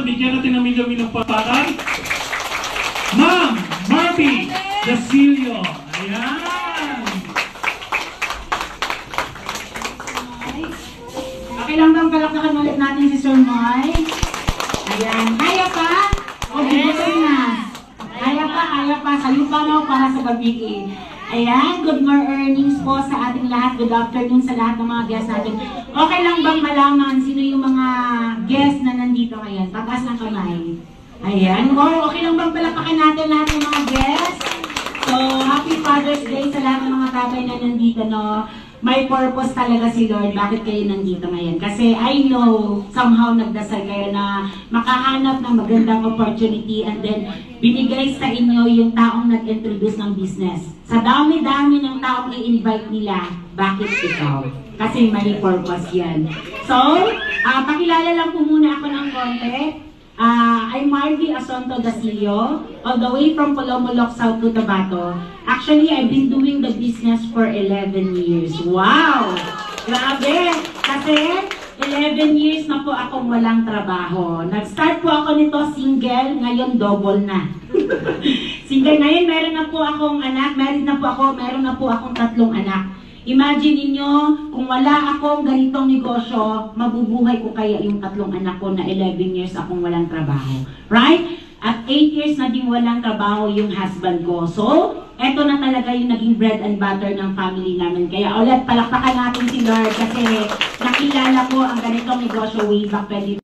bigyan natin ng ng patakan. Ma'am Marby Dasilio. Ayan. Okay lang bang palakpakan ulit natin si Sir Moy? Ayan. Kaya pa? O bigyan na? Kaya pa. Salupa mo para sa gabi. Ayan. Good morning earnings po sa ating lahat. Good afternoon sa lahat ng mga guests natin. Okay lang bang malaman sino yung mga guests na nandito ngayon? Taas ng kamay. Ayan. Wow, okay lang bang palakpakan natin lahat ng mga guests? So, happy Father's Day sa lahat ng mga tatay na nandito, no? May purpose talaga si Lord. Bakit kayo nandito ngayon? Kasi I know, somehow nagdasal kayo na makahanap ng magandang opportunity and then binigay sa inyo yung taong nag-introduce ng business. Sa dami-dami ng taong i-invite nila, bakit ikaw? Kasi may purpose yan. So, pakilala lang po muna ako ng konti. I'm Marby Asonto Dasilio, all the way from Polomolok, South Cotabato. Actually, I've been doing the business for 11 years. Wow! Grabe! Kasi 11 years na po akong walang trabaho. Nag-start po ako nito single, ngayon double na. Single ngayon, meron na po akong anak, married na po ako, meron na po akong 3 anak. Imagine niyo kung wala akong ganitong negosyo, mabubuhay ko kaya yung 3 anak ko na 11 years akong walang trabaho. Right? At 8 years na din walang trabaho yung husband ko. So, eto na talaga yung naging bread and butter ng family namin. Kaya ulit, palakpakan natin si Lord kasi nakilala ko ang ganitong negosyo way back 20